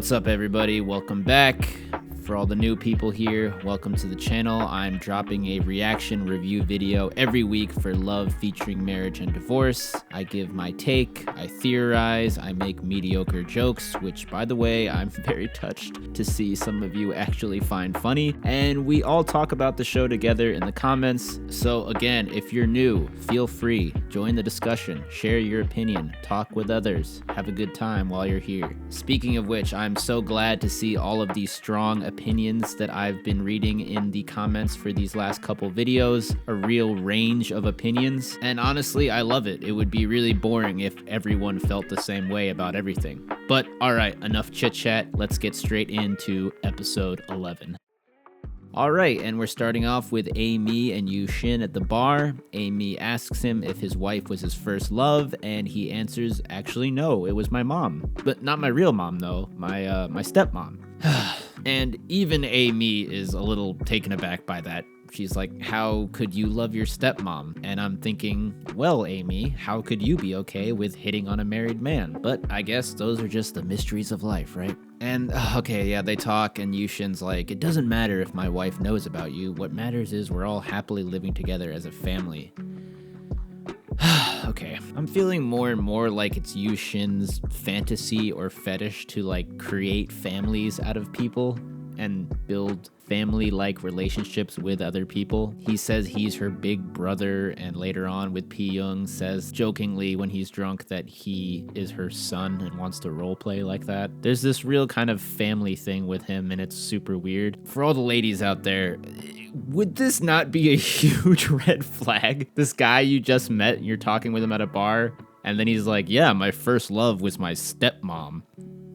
What's up, everybody? Welcome back. For all the new people here, welcome to the channel. I'm dropping a reaction review video every week for love featuring marriage and divorce. I give my take, I theorize, I make mediocre jokes, which, by the way, I'm very touched to see some of you actually find funny. And we all talk about the show together in the comments. So again, if you're new, feel free, join the discussion, share your opinion, talk with others, have a good time while you're here. Speaking of which, I'm so glad to see all of these strong opinions that I've been reading in the comments for these last couple videos, a real range of opinions, and honestly, I love it. It would be really boring if everyone felt the same way about everything. But alright, enough chit chat, let's get straight into episode 11. Alright, and we're starting off with Amy and Yushin at the bar. Amy asks him if his wife was his first love, and he answers, actually no, it was my mom. But not my real mom though, my stepmom. And even Amy is a little taken aback by that. She's like, how could you love your stepmom? And I'm thinking, well, Amy, how could you be okay with hitting on a married man? But I guess those are just the mysteries of life, right? And, okay, yeah, they talk, and Yushin's like, it doesn't matter if my wife knows about you. What matters is we're all happily living together as a family. Okay, I'm feeling more and more like it's Yushin's fantasy or fetish to, like, create families out of people and build family-like relationships with other people. He says he's her big brother, and later on with Pi-young says jokingly when he's drunk that he is her son and wants to roleplay like that. There's this real kind of family thing with him, and it's super weird. For all the ladies out there, would this not be a huge red flag? This guy you just met and you're talking with him at a bar, and then he's like, yeah, my first love was my stepmom.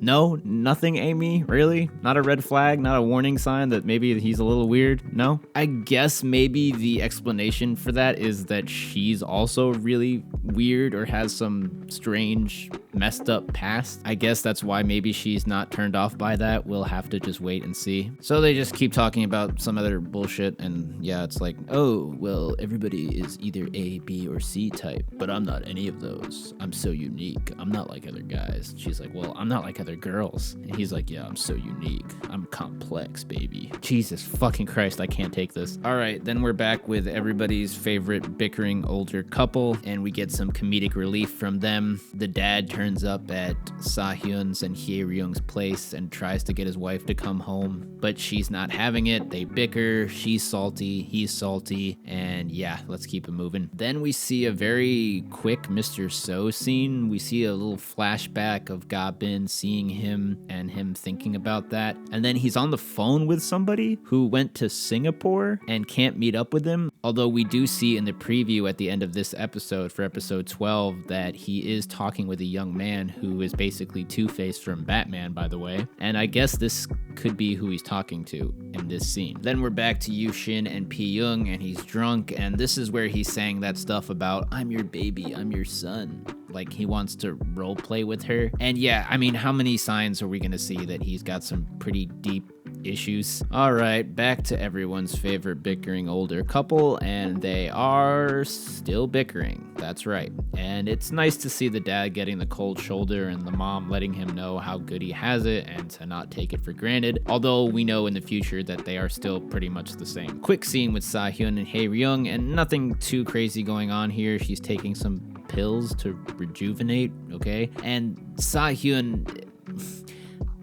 No? Nothing, Amy? Really? Not a red flag? Not a warning sign that maybe he's a little weird? No? I guess maybe the explanation for that is that she's also really weird or has some strange, messed up past. I guess that's why maybe she's not turned off by that. We'll have to just wait and see. So they just keep talking about some other bullshit, and yeah, it's like, oh, well, everybody is either A, B, or C type, but I'm not any of those. I'm so unique. I'm not like other guys. She's like, well, I'm not like other girls. And he's like, yeah, I'm so unique. I'm complex, baby. Jesus fucking Christ, I can't take this. All right, then we're back with everybody's favorite bickering older couple, and we get some comedic relief from them. The dad turns up at Sahyun's and Hye-ryung's place and tries to get his wife to come home, but she's not having it. They bicker, she's salty, he's salty, and yeah, let's keep it moving. Then we see a very quick Mr. So scene. We see a little flashback of Ga-bin seeing him and him thinking about that, and then he's on the phone with somebody who went to Singapore and can't meet up with him, although we do see in the preview at the end of this episode for episode 12 that he is talking with a young man who is basically Two-Face from Batman, by the way, and I guess this could be who he's talking to in this scene. Then we're back to Yushin and Pi-young, and he's drunk, and this is where he's saying that stuff about, I'm your baby, I'm your son. Like, he wants to role play with her. And yeah, I mean, how many signs are we gonna see that he's got some pretty deep issues? Alright, back to everyone's favorite bickering older couple, and they are still bickering. That's right. And it's nice to see the dad getting the cold shoulder and the mom letting him know how good he has it and to not take it for granted, although we know in the future that they are still pretty much the same. Quick scene with Sahyun and Hye-ryung, and nothing too crazy going on here. She's taking some pills to rejuvenate, okay? And Sahyun,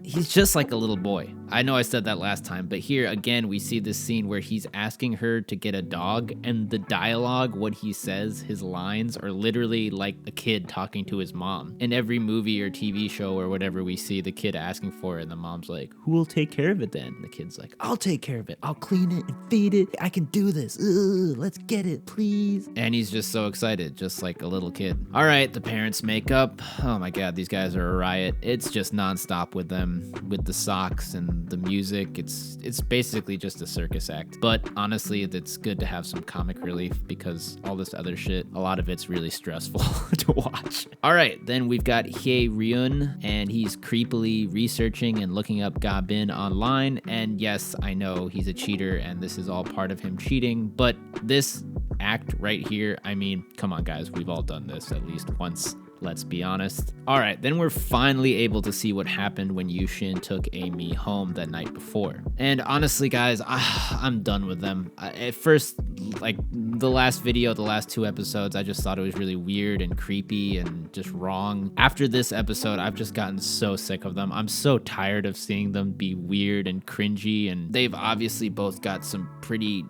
he's just like a little boy. I know I said that last time, but here again we see this scene where he's asking her to get a dog, and the dialogue, what he says, his lines are literally like a kid talking to his mom. In every movie or TV show or whatever, we see the kid asking for it, and the mom's like, who will take care of it then? And the kid's like, I'll take care of it. I'll clean it and feed it. I can do this. Ugh, let's get it, please. And he's just so excited, just like a little kid. All right, the parents make up. Oh my God, these guys are a riot. It's just nonstop with them, with the socks and the music. It's basically just a circus act, but honestly it's good to have some comic relief because all this other shit, a lot of it's really stressful to watch. All right, then we've got Hye-ryung, and he's creepily researching and looking up Ga-bin online, and yes, I know he's a cheater and this is all part of him cheating, but this act right here, I mean, come on guys, we've all done this at least once. let's be honest. All right, then we're finally able to see what happened when Yushin took Amy home that night before. And honestly, guys, I'm done with them. At first, like the last video, the last 2 episodes, I just thought it was really weird and creepy and just wrong. After this episode, I've just gotten so sick of them. I'm so tired of seeing them be weird and cringy, and they've obviously both got some pretty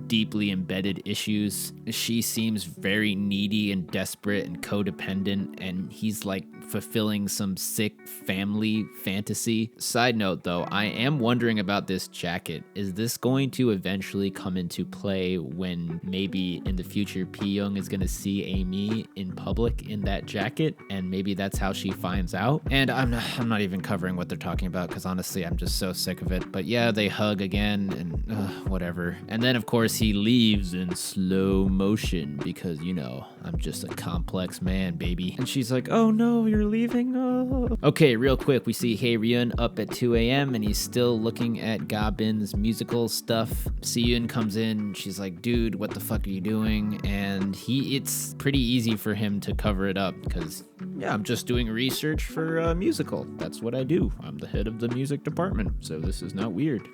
deeply embedded issues. She seems very needy and desperate and codependent, and he's like fulfilling some sick family fantasy. Side note though, I am wondering about this jacket. Is this going to eventually come into play when maybe in the future Pyoung is going to see Amy in public in that jacket, and maybe that's how she finds out? And I'm not even covering what they're talking about because honestly I'm just so sick of it. But yeah, they hug again and whatever. And then of course he leaves in slow motion because, you know, I'm just a complex man, baby. And she's like, oh no, you're leaving? Oh. Okay, real quick, we see Hae-ryun up at 2 a.m. and he's still looking at Ga-bin's musical stuff. Si-yoon comes in, she's like, dude, what the fuck are you doing? And it's pretty easy for him to cover it up because, yeah, I'm just doing research for a musical. That's what I do. I'm the head of the music department, so this is not weird.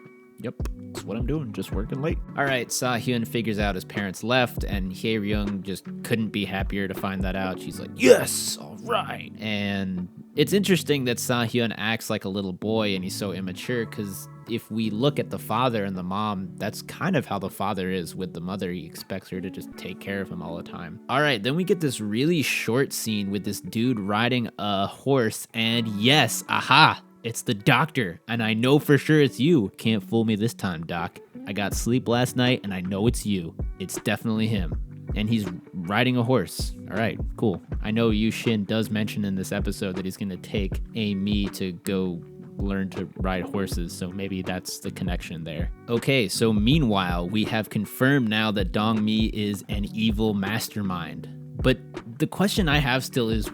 Yep, that's what I'm doing, just working late. All right, Sa-hyun figures out his parents left, and Hae-ryun just couldn't be happier to find that out. She's like, yes, all right. And it's interesting that Sa-hyun acts like a little boy and he's so immature, because if we look at the father and the mom, that's kind of how the father is with the mother. He expects her to just take care of him all the time. All right, then we get this really short scene with this dude riding a horse, and yes, aha, it's the doctor, and I know for sure it's you. Can't fool me this time, Doc. I got sleep last night, and I know it's you. It's definitely him. And he's riding a horse. All right, cool. I know Yushin does mention in this episode that he's going to take Amy to go learn to ride horses, so maybe that's the connection there. Okay, so meanwhile, we have confirmed now that Dong-mi is an evil mastermind. But the question I have still is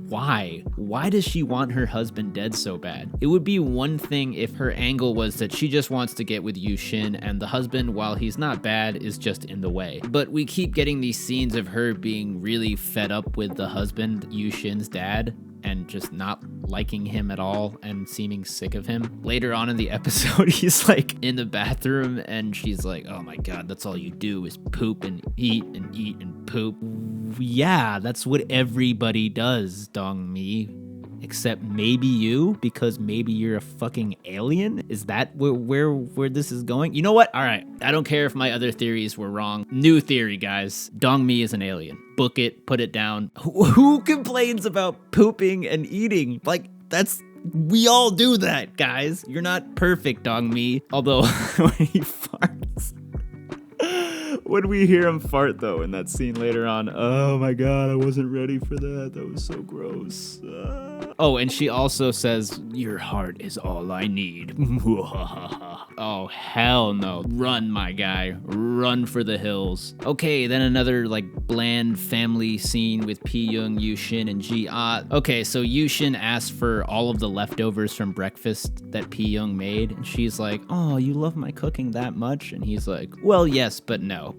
why? Why does she want her husband dead so bad? It would be one thing if her angle was that she just wants to get with Yushin and the husband, while he's not bad, is just in the way. But we keep getting these scenes of her being really fed up with the husband, Yushin's dad, and just not liking him at all and seeming sick of him. Later on in the episode, he's like in the bathroom and she's like, oh my god, that's all you do is poop and eat and poop. Yeah, that's what everybody does, Dong-mi. Except maybe you, because maybe you're a fucking alien? Is that where this is going? You know what? All right. I don't care if my other theories were wrong. New theory, guys. Dong-mi is an alien. Book it. Put it down. Who complains about pooping and eating? Like, we all do that, guys. You're not perfect, Dong-mi. Although, when he farts... When we hear him fart, though, in that scene later on, oh my god, I wasn't ready for that. That was so gross. Oh, and she also says, your heart is all I need. Oh, hell no. Run, my guy. Run for the hills. Okay, then another, like, bland family scene with Pyoung, Yushin, and Ji-ah. Okay, so Yushin asks for all of the leftovers from breakfast that Pyoung made, and she's like, oh, you love my cooking that much? And he's like, well, yes, but no.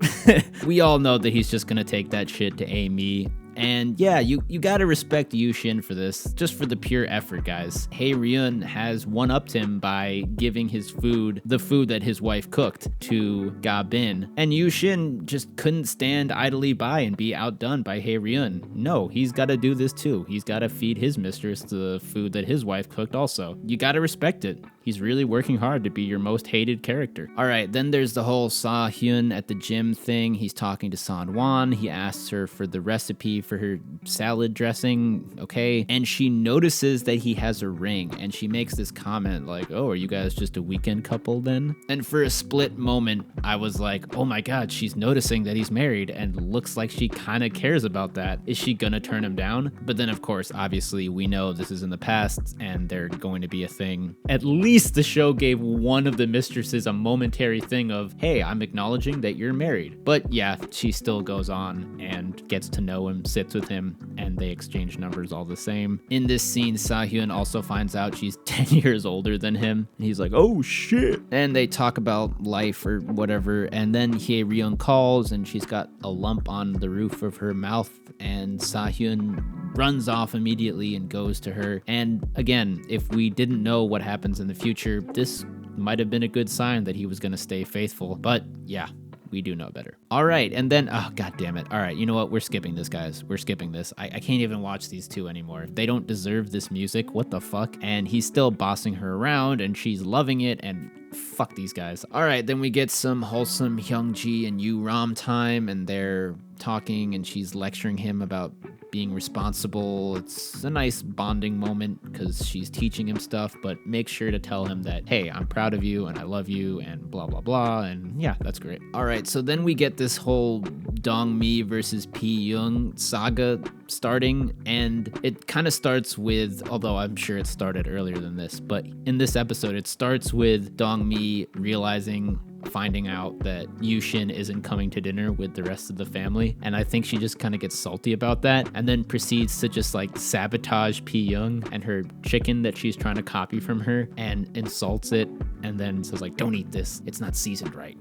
We all know that he's just gonna take that shit to Amy. And yeah, you gotta respect Yushin for this, just for the pure effort, guys. Hae-ryun has one-upped him by giving his food, the food that his wife cooked, to Ga-bin. And Yushin just couldn't stand idly by and be outdone by Hae-ryun. No, he's gotta do this too. He's gotta feed his mistress the food that his wife cooked also. You gotta respect it. He's really working hard to be your most hated character. All right, then there's the whole Sa-hyun at the gym thing. He's talking to San-won. He asks her for the recipe for her salad dressing, okay? And she notices that he has a ring, and she makes this comment like, oh, are you guys just a weekend couple then? And for a split moment, I was like, oh my god, she's noticing that he's married, and looks like she kind of cares about that. Is she gonna turn him down? But then, of course, obviously, we know this is in the past, and they're going to be a thing. At least the show gave one of the mistresses a momentary thing of, hey, I'm acknowledging that you're married. But yeah, she still goes on and gets to know him, sits with him, and they exchange numbers all the same. In this scene, Sa-hyun also finds out she's 10 years older than him, and he's like, oh shit. And they talk about life or whatever, and then Hae-ryun calls, and she's got a lump on the roof of her mouth, and Sa-hyun runs off immediately and goes to her. And again, if we didn't know what happens in the future, this might have been a good sign that he was going to stay faithful. But yeah, we do know better. All right, and then, oh, god damn it. All right, you know what? We're skipping this, guys. We're skipping this. I can't even watch these two anymore. They don't deserve this music. What the fuck? And he's still bossing her around, and she's loving it, and fuck these guys. All right, then we get some wholesome Hyungji and Yu Ram time, and they're talking, and she's lecturing him about being responsible. It's a nice bonding moment because she's teaching him stuff, but make sure to tell him that, hey, I'm proud of you and I love you and blah, blah, blah. And yeah, that's great. All right, so then we get this whole Dongmi versus P-Young saga starting, and it kind of starts with, although I'm sure it started earlier than this, but in this episode, it starts with Dongmi finding out that Yushin isn't coming to dinner with the rest of the family, and I think she just kind of gets salty about that, and then proceeds to just like sabotage P-Young and her chicken that she's trying to copy from her, and insults it, and then says like, don't eat this, it's not seasoned right.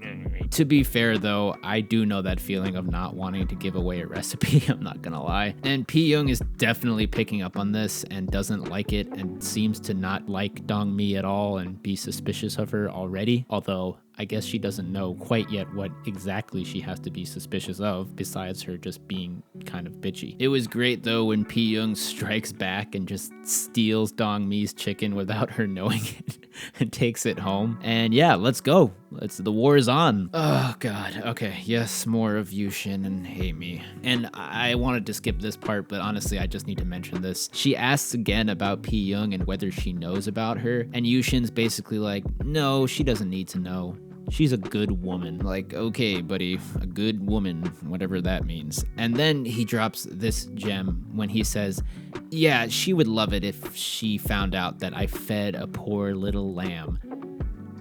To be fair though, I do know that feeling of not wanting to give away a recipe, I'm not gonna lie, and P-Young is definitely picking up on this and doesn't like it and seems to not like Dongmi at all and be suspicious of her already, although I guess she doesn't know quite yet what exactly she has to be suspicious of, besides her just being kind of bitchy. It was great though when P-Young strikes back and just steals Dongmi's chicken without her knowing it and takes it home. And yeah, let's go. The war is on. Oh god, okay, yes, more of Yushin and hate me. And I wanted to skip this part, but honestly, I just need to mention this. She asks again about P-Young and whether she knows about her, and Yushin's basically like, no, she doesn't need to know. She's a good woman. Like, okay, buddy, a good woman, whatever that means. And then he drops this gem when he says, yeah, she would love it if she found out that I fed a poor little lamb.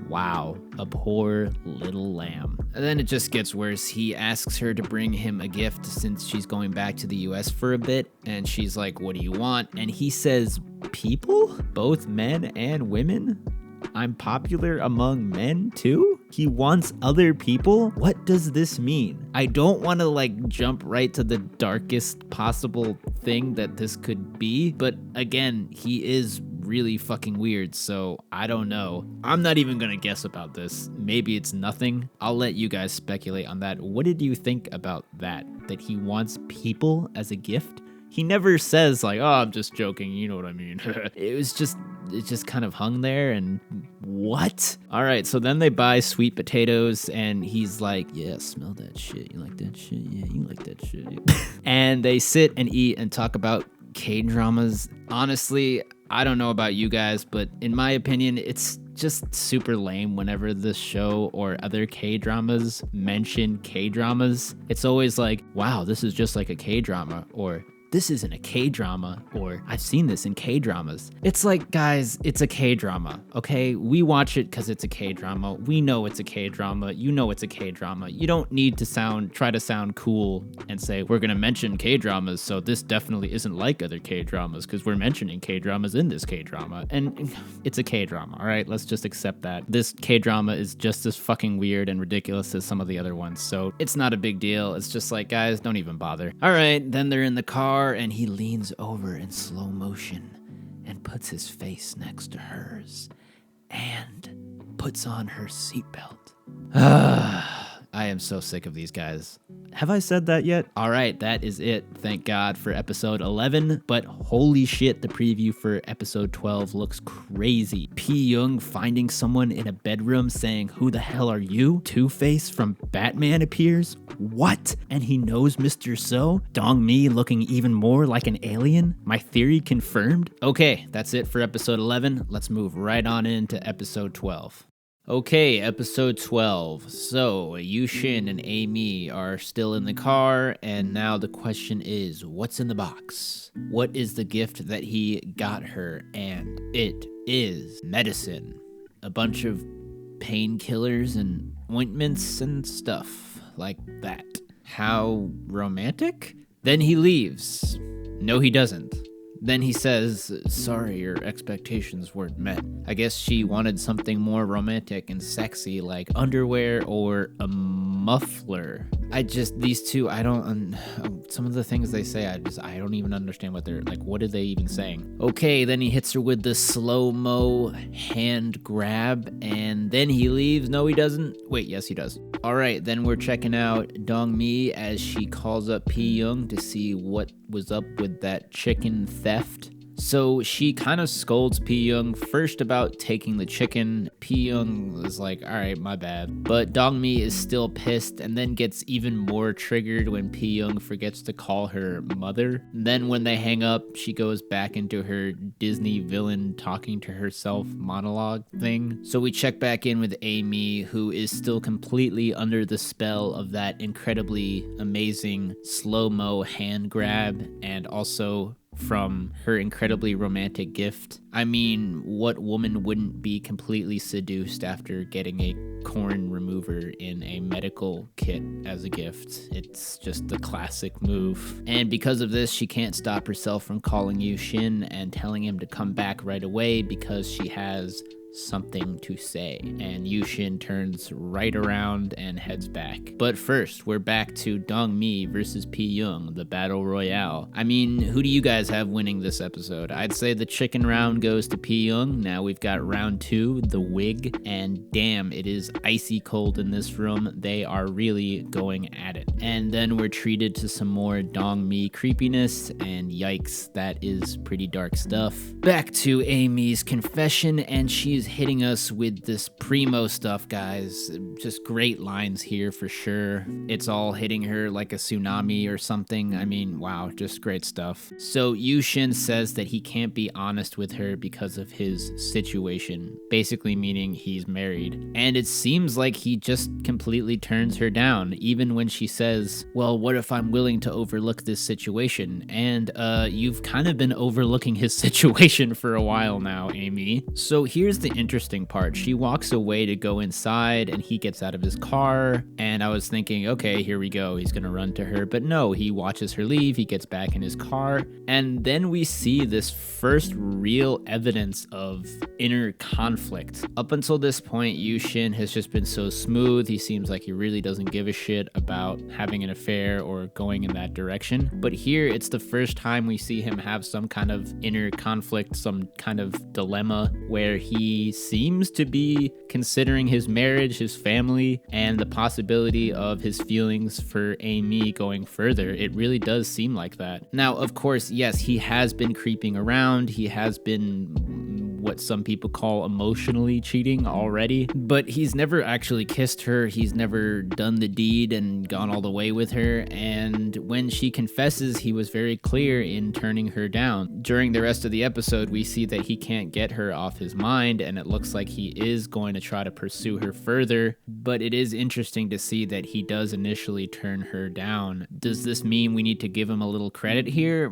Wow, a poor little lamb. And then it just gets worse. He asks her to bring him a gift since she's going back to the US for a bit. And she's like, what do you want? And he says, people? Both men and women? I'm popular among men too? He wants other people? What does this mean? I don't want to like jump right to the darkest possible thing that this could be, but again, he is really fucking weird, so I don't know. I'm not even gonna guess about this. Maybe it's nothing. I'll let you guys speculate on that. What did you think about that? That he wants people as a gift? He never says like, oh, I'm just joking, you know what I mean. It just kind of hung there, and what? All right, so then they buy sweet potatoes, and he's like, yeah, smell that shit. You like that shit? Yeah, you like that shit. And they sit and eat and talk about K-dramas. Honestly, I don't know about you guys, but in my opinion, it's just super lame whenever this show or other K-dramas mention K-dramas. It's always like, wow, this is just like a K-drama, or this isn't a K-drama, or I've seen this in K-dramas. It's like, guys, it's a K-drama, okay? We watch it because it's a K-drama. We know it's a K-drama. You know it's a K-drama. You don't need to try to sound cool and say, we're going to mention K-dramas, so this definitely isn't like other K-dramas because we're mentioning K-dramas in this K-drama. And it's a K-drama, all right? Let's just accept that. This K-drama is just as fucking weird and ridiculous as some of the other ones, so it's not a big deal. It's just like, guys, don't even bother. All right, then they're in the car, and he leans over in slow motion and puts his face next to hers and puts on her seatbelt. I am so sick of these guys. Have I said that yet? All right, that is it. Thank God for episode 11. But holy shit, the preview for episode 12 looks crazy. P-Young finding someone in a bedroom saying, who the hell are you? Two-Face from Batman appears? What? And he knows Mr. So? Dongmi looking even more like an alien? My theory confirmed? Okay, that's it for episode 11. Let's move right on into episode 12. Okay, episode 12. So, Yushin and Amy are still in the car, and now the question is, what's in the box? What is the gift that he got her? And it is medicine. A bunch of painkillers and ointments and stuff like that. How romantic? Then he leaves. No, he doesn't. Then he says, sorry, your expectations weren't met. I guess she wanted something more romantic and sexy like underwear or a muffler. These two, some of the things they say, I don't even understand what they're, like, what are they even saying? Okay, then he hits her with the slow-mo hand grab, and then he leaves. No, he doesn't. Wait, yes, he does. All right, then we're checking out Dong-mi as she calls up Pi-young to see what was up with that chicken theft. So she kind of scolds Pi-young first about taking the chicken. Pi-young is like, all right, my bad. But Dong-mi is still pissed and then gets even more triggered when Pi-young forgets to call her mother. Then when they hang up, she goes back into her Disney villain talking to herself monologue thing. So we check back in with Amy, who is still completely under the spell of that incredibly amazing slow-mo hand grab, and also from her incredibly romantic gift. I mean, what woman wouldn't be completely seduced after getting a corn remover in a medical kit as a gift? It's just the classic move. And because of this, she can't stop herself from calling Yushin and telling him to come back right away because she has something to say. And Yushin turns right around and heads back. But first, we're back to Dong-mi versus Pi-young, the battle royale. I mean, who do you guys have winning this episode? I'd say the chicken round goes to Pi-young. Now we've got round 2, the wig, and damn, it is icy cold in this room. They are really going at it. And then we're treated to some more Dong-mi creepiness, and yikes, that is pretty dark stuff. Back to Amy's confession, and she's hitting us with this primo stuff, guys. Just great lines here for sure. It's all hitting her like a tsunami or something. I mean, wow, just great stuff. So Yushin says that he can't be honest with her because of his situation, basically meaning he's married. And it seems like he just completely turns her down, even when she says, well, what if I'm willing to overlook this situation? And you've kind of been overlooking his situation for a while now, Amy. So here's the interesting part. She walks away to go inside and he gets out of his car, and I was thinking, okay, here we go, he's gonna run to her, but no, he watches her leave, he gets back in his car, and then we see this first real evidence of inner conflict. Up until this point, Yushin has just been so smooth. He seems like he really doesn't give a shit about having an affair or going in that direction, but here it's the first time we see him have some kind of inner conflict, some kind of dilemma where he seems to be considering his marriage, his family, and the possibility of his feelings for Amy going further. It really does seem like that. Now, of course, yes, he has been creeping around. He has been what some people call emotionally cheating already, but he's never actually kissed her. He's never done the deed and gone all the way with her. And when she confesses, he was very clear in turning her down. During the rest of the episode, we see that he can't get her off his mind, and it looks like he is going to try to pursue her further, but it is interesting to see that he does initially turn her down. Does this mean we need to give him a little credit here?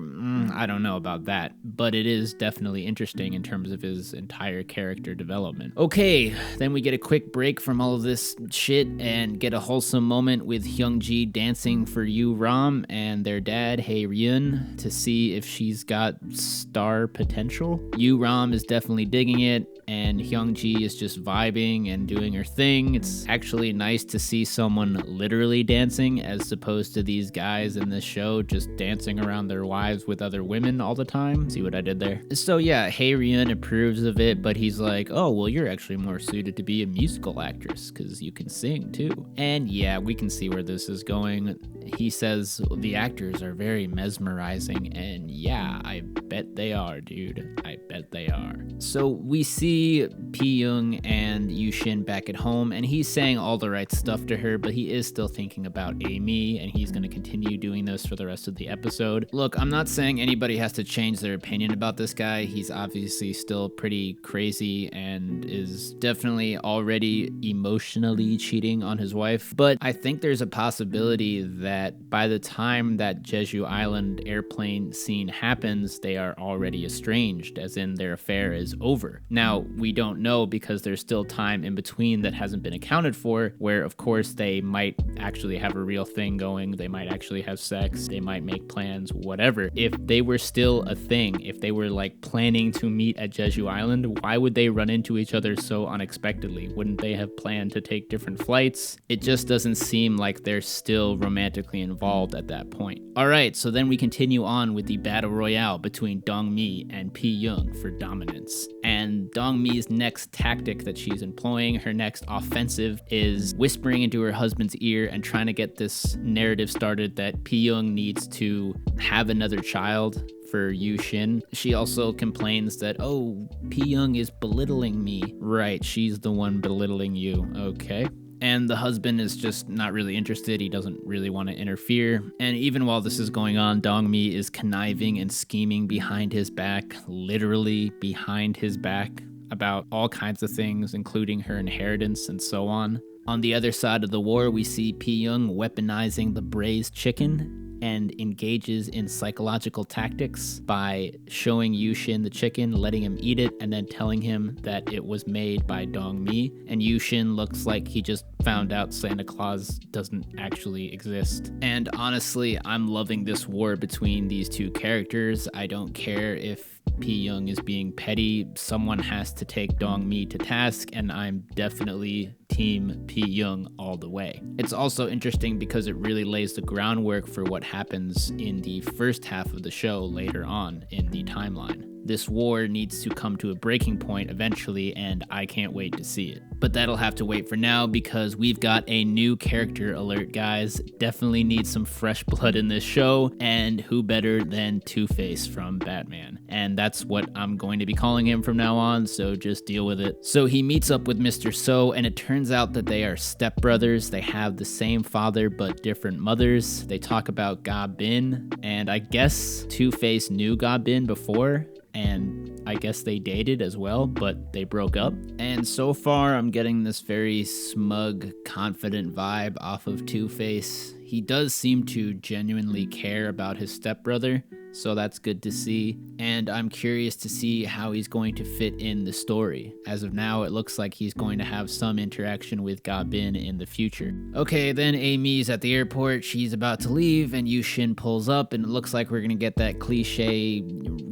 I don't know about that, but it is definitely interesting in terms of his entire character development. Okay, then we get a quick break from all of this shit and get a wholesome moment with Hyungji dancing for Yu Ram and their dad, Hae Ryun, to see if she's got star potential. Yu Ram is definitely digging it, and Hyungji is just vibing and doing her thing. It's actually nice to see someone literally dancing as opposed to these guys in this show just dancing around their wives with other women all the time. See what I did there? So yeah, Hae Ryun approves of it, but he's like, oh, well, you're actually more suited to be a musical actress because you can sing too. And yeah, we can see where this is going. He says the actors are very mesmerizing, and yeah, I bet they are, dude. I bet they are. So we see Pi-young and Yushin back at home, and he's saying all the right stuff to her, but he is still thinking about Amy, and he's going to continue doing this for the rest of the episode. Look, I'm not saying anybody has to change their opinion about this guy. He's obviously still pretty crazy and is definitely already emotionally cheating on his wife. But I think there's a possibility that by the time that Jeju Island airplane scene happens, they are already estranged, as in their affair is over. Now, we don't know because there's still time in between that hasn't been accounted for, where of course they might actually have a real thing going, they might actually have sex, they might make plans, whatever. If they were still a thing, if they were like planning to meet at Jeju Island, why would they run into each other so unexpectedly? Wouldn't they have planned to take different flights? It just doesn't seem like they're still romantically involved at that point. Alright, so then we continue on with the battle royale between Dong-mi and Pi-young for dominance. And Dong-mi's next tactic that she's employing, her next offensive, is whispering into her husband's ear and trying to get this narrative started that Pi-young needs to have another child for Yushin. She also complains that, oh, Pi-young is belittling me. Right, she's the one belittling you. Okay. And the husband is just not really interested. He doesn't really want to interfere. And even while this is going on, Dong-mi is conniving and scheming behind his back, literally behind his back, about all kinds of things, including her inheritance and so on. On the other side of the war, we see Pi-young weaponizing the braised chicken and engages in psychological tactics by showing Yushin the chicken, letting him eat it, and then telling him that it was made by Dong-mi. And Yushin looks like he just found out Santa Claus doesn't actually exist. And honestly, I'm loving this war between these two characters. I don't care if Pi-young is being petty. Someone has to take Dong-mi to task, and I'm definitely Team Pi-young all the way. It's also interesting because it really lays the groundwork for what happens in the first half of the show later on in the timeline. This war needs to come to a breaking point eventually, and I can't wait to see it. But that'll have to wait for now because we've got a new character alert, guys. Definitely need some fresh blood in this show, and who better than Two-Face from Batman? And that's what I'm going to be calling him from now on, so just deal with it. So he meets up with Mr. So, and it turns out that they are stepbrothers. They have the same father but different mothers. They talk about Ga-bin, and I guess Two-Face knew Ga-bin before, and I guess they dated as well, but they broke up. And so far, I'm getting this very smug, confident vibe off of Two-Face. He does seem to genuinely care about his stepbrother, so that's good to see. And I'm curious to see how he's going to fit in the story. As of now, it looks like he's going to have some interaction with Ga-bin in the future. Okay, then Amy's at the airport. She's about to leave, and Yushin pulls up, and it looks like we're gonna get that cliche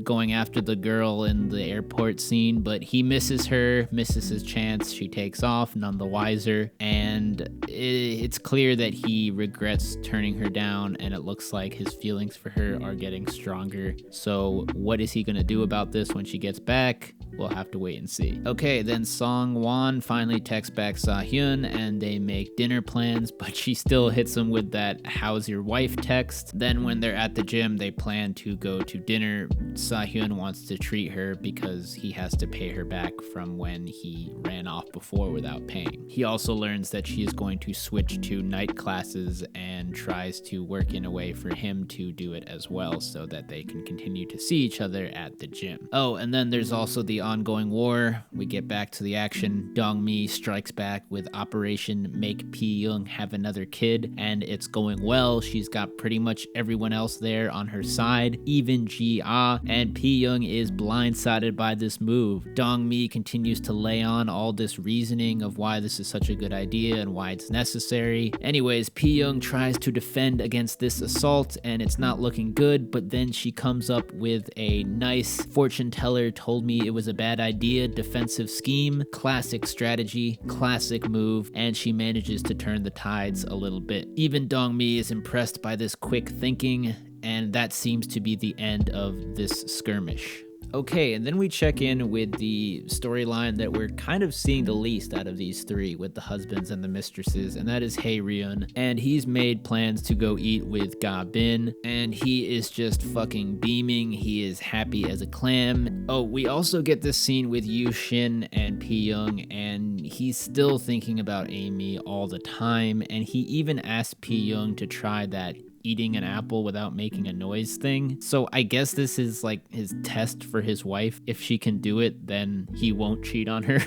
going after the girl in the airport scene, but he misses her, misses his chance. She takes off, none the wiser, and it's clear that he regrets turning her down, and it looks like his feelings for her are getting stronger. So what is he gonna do about this when she gets back? We'll have to wait and see. Okay, then Song-won finally texts back Sa-hyun and they make dinner plans, but she still hits him with that "how's your wife" text. Then when they're at the gym, they plan to go to dinner. Sa-hyun wants to treat her because he has to pay her back from when he ran off before without paying. He also learns that she is going to switch to night classes and tries to work in a way for him to do it as well so that they can continue to see each other at the gym. Oh, and then there's also the ongoing war. We get back to the action. Dong-mi strikes back with Operation Make Pi-young Have Another Kid, and it's going well. She's got pretty much everyone else there on her side, even Ji-ah, and Pi-young is blindsided by this move. Dong-mi continues to lay on all this reasoning of why this is such a good idea and why it's necessary. Anyways, Pi-young tries to defend against this assault, and it's not looking good, but then she comes up with a nice fortune teller told me it was a bad idea defensive scheme, classic strategy, classic move, and she manages to turn the tides a little bit. Even Dong-mi is impressed by this quick thinking, and that seems to be the end of this skirmish. Okay, and then we check in with the storyline that we're kind of seeing the least out of these three, with the husbands and the mistresses, and that is Hae-ryun. And he's made plans to go eat with Ga-bin, and he is just fucking beaming. He is happy as a clam. Oh, we also get this scene with Yushin and Pi-young, and he's still thinking about Amy all the time, and he even asked Pi-young to try that eating an apple without making a noise thing. So I guess this is like his test for his wife. If she can do it, then he won't cheat on her.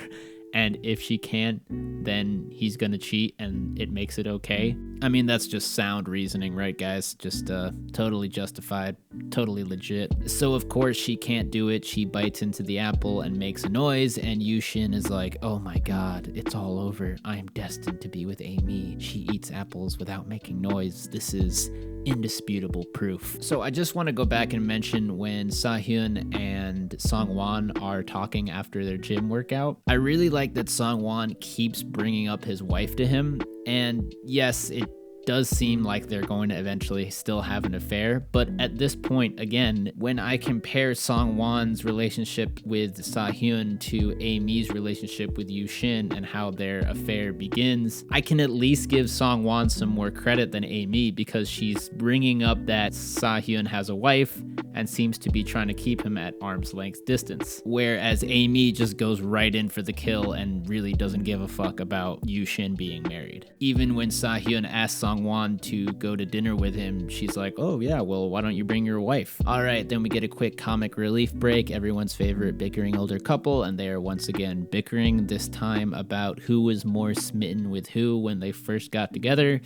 And if she can't, then he's gonna cheat and it makes it okay. I mean, that's just sound reasoning, right, guys? Just totally justified, totally legit. So of course she can't do it. She bites into the apple and makes a noise, and Yushin is like, oh my god, it's all over. I am destined to be with Amy. She eats apples without making noise. This is indisputable proof. So I just want to go back and mention when Sahyun and Songwon are talking after their gym workout. I really like that Songwon keeps bringing up his wife to him, and yes, it does seem like they're going to eventually still have an affair, but at this point, again, when I compare Songwon's relationship with Sahyun to Amy's relationship with Yushin and how their affair begins, I can at least give Songwon some more credit than Amy, because she's bringing up that Sahyun has a wife and seems to be trying to keep him at arm's length distance, whereas Amy just goes right in for the kill and really doesn't give a fuck about Yushin being married. Even when Sahyun asks Songwon to go to dinner with him, she's like, oh yeah, well, why don't you bring your wife? All right, then we get a quick comic relief break, everyone's favorite bickering older couple, and they are once again bickering, this time about who was more smitten with who when they first got together.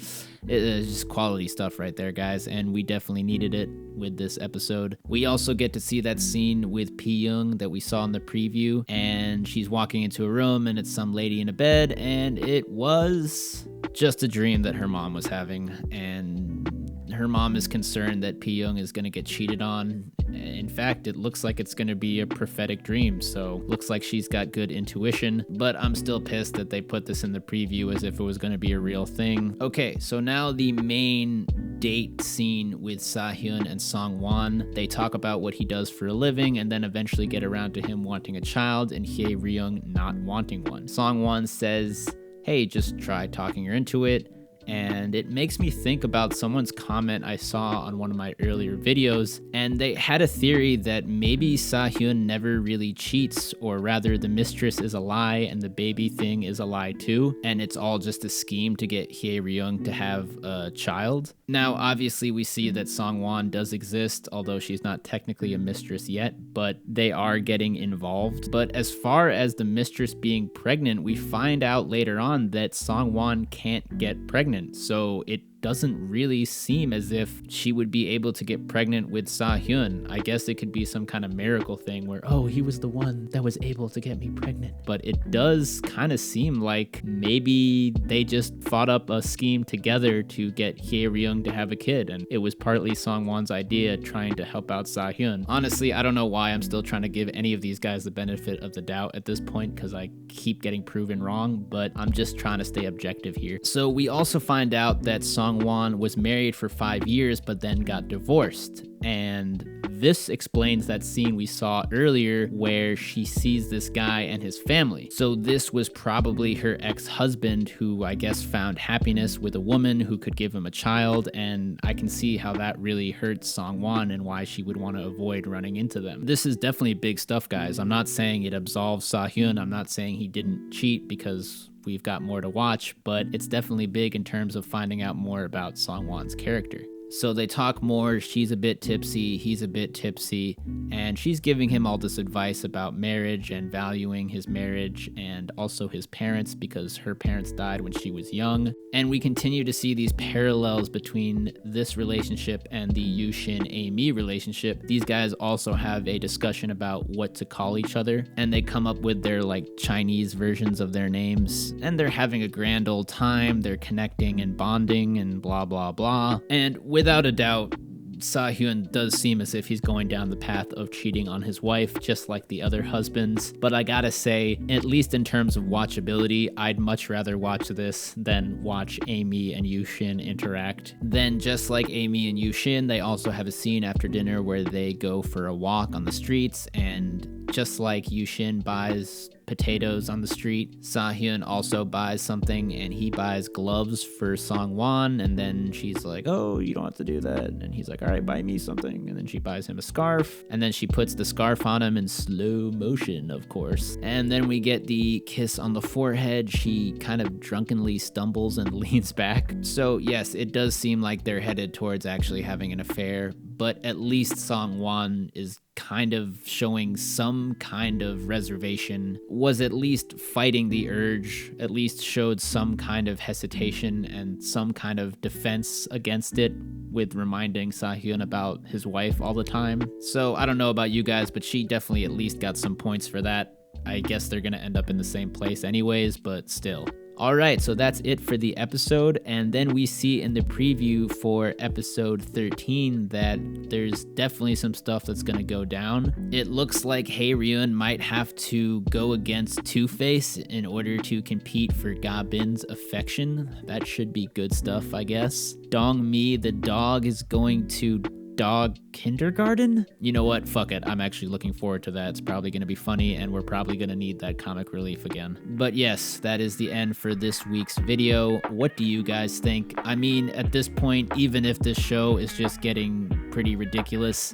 It's just quality stuff right there, guys, and we definitely needed it with this episode. We also get to see that scene with Pee-young that we saw in the preview, and she's walking into a room and it's some lady in a bed, and it was just a dream that her mom was having, and her mom is concerned that Pee-young is going to get cheated on. In fact, it looks like it's going to be a prophetic dream, so looks like she's got good intuition, but I'm still pissed that they put this in the preview as if it was going to be a real thing. Okay, so now the main date scene with Sahyun and Songwon. They talk about what he does for a living and then eventually get around to him wanting a child and Hye-ryung not wanting one. Songwon says, hey, just try talking her into it. And it makes me think about someone's comment I saw on one of my earlier videos, and they had a theory that maybe Sahyun never really cheats, or rather the mistress is a lie and the baby thing is a lie too, and it's all just a scheme to get Hye-ryung to have a child. Now, obviously we see that Songwon does exist, although she's not technically a mistress yet, but they are getting involved. But as far as the mistress being pregnant, we find out later on that Songwon can't get pregnant. So it doesn't really seem as if she would be able to get pregnant with Sahyun. I guess it could be some kind of miracle thing where, oh, he was the one that was able to get me pregnant. But it does kind of seem like maybe they just fought up a scheme together to get Hye-ryung to have a kid, and it was partly Songwon's idea trying to help out Sahyun. Honestly, I don't know why I'm still trying to give any of these guys the benefit of the doubt at this point, because I keep getting proven wrong, but I'm just trying to stay objective here. So we also find out that Songwon was married for 5 years but then got divorced, and this explains that scene we saw earlier where she sees this guy and his family. So this was probably her ex-husband, who I guess found happiness with a woman who could give him a child, and I can see how that really hurts Songwon and why she would want to avoid running into them. This is definitely big stuff, guys. I'm not saying it absolves Sahyun. I'm not saying he didn't cheat, because we've got more to watch, but it's definitely big in terms of finding out more about Songwon's character. So they talk more, she's a bit tipsy, he's a bit tipsy, and she's giving him all this advice about marriage and valuing his marriage and also his parents, because her parents died when she was young. And we continue to see these parallels between this relationship and the Yushin-Amy relationship. These guys also have a discussion about what to call each other, and they come up with their like Chinese versions of their names, and they're having a grand old time, they're connecting and bonding and blah blah blah. And without a doubt, Sahyun does seem as if he's going down the path of cheating on his wife, just like the other husbands. But I gotta say, at least in terms of watchability, I'd much rather watch this than watch Amy and Yushin interact. Then, just like Amy and Yushin, they also have a scene after dinner where they go for a walk on the streets, and just like Yushin buys potatoes on the street, Sahyun also buys something, and he buys gloves for Songwon, and then she's like, oh, you don't have to do that, and he's like, all right, buy me something, and then she buys him a scarf, and then she puts the scarf on him in slow motion, of course, and then we get the kiss on the forehead. She kind of drunkenly stumbles and leans back. So yes, it does seem like they're headed towards actually having an affair, but at least Songwon is kind of showing some kind of reservation, was at least fighting the urge, at least showed some kind of hesitation and some kind of defense against it, with reminding Sahyun about his wife all the time. So I don't know about you guys, but she definitely at least got some points for that. I guess they're gonna end up in the same place anyways, but still. Alright, so that's it for the episode, and then we see in the preview for episode 13 that there's definitely some stuff that's gonna go down. It looks like Hae-ryun might have to go against Two-Face in order to compete for Ga-bin's affection. That should be good stuff, I guess. Dong-mi, the dog, is going to dog kindergarten? You know what? Fuck it. I'm actually looking forward to that. It's probably going to be funny, and we're probably going to need that comic relief again. But yes, that is the end for this week's video. What do you guys think? I mean, at this point, even if this show is just getting pretty ridiculous,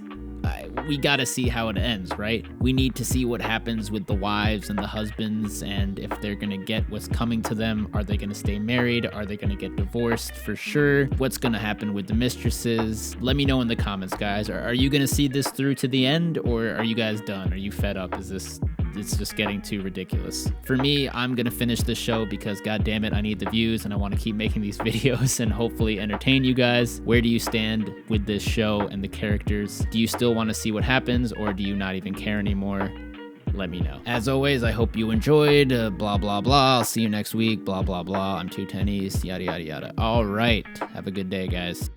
we gotta see how it ends, right? We need to see what happens with the wives and the husbands, and if they're gonna get what's coming to them. Are they gonna stay married? Are they gonna get divorced for sure? What's gonna happen with the mistresses? Let me know in the comments, guys. Are you gonna see this through to the end, or are you guys done? Are you fed up? It's just getting too ridiculous. For me, I'm gonna finish this show because god damn it, I need the views and I want to keep making these videos and hopefully entertain you guys. Where do you stand with this show and the characters? Do you still want to see what happens, or do you not even care anymore? Let me know. As always, I hope you enjoyed. Blah blah blah. I'll see you next week. Blah blah blah. I'm TwoTenEast. Yada yada yada. All right. Have a good day, guys.